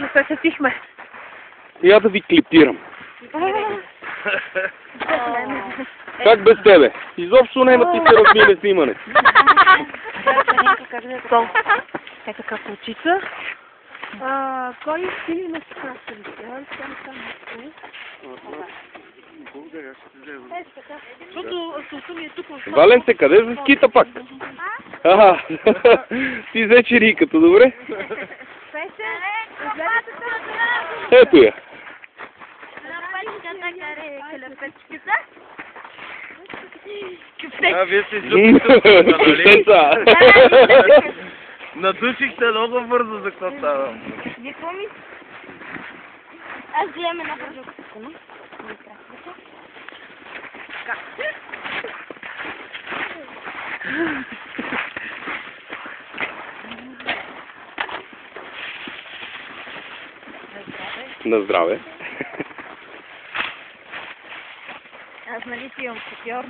точно се сетихме. Я да ви клипирам. Как без тебе? Изобщо няма ти се размине снимане. Е така кучица. Кой сили ме спрашали? Защото ми е тук. Валенце, къде за скита пак? Ти взе чириката, добре? Ето я. Вие сте излюбите, нали? Купеца. Надучихте много бързо за какво става. Аз вземем една продукция, но? На здраве. Аз нали си имам шофьор.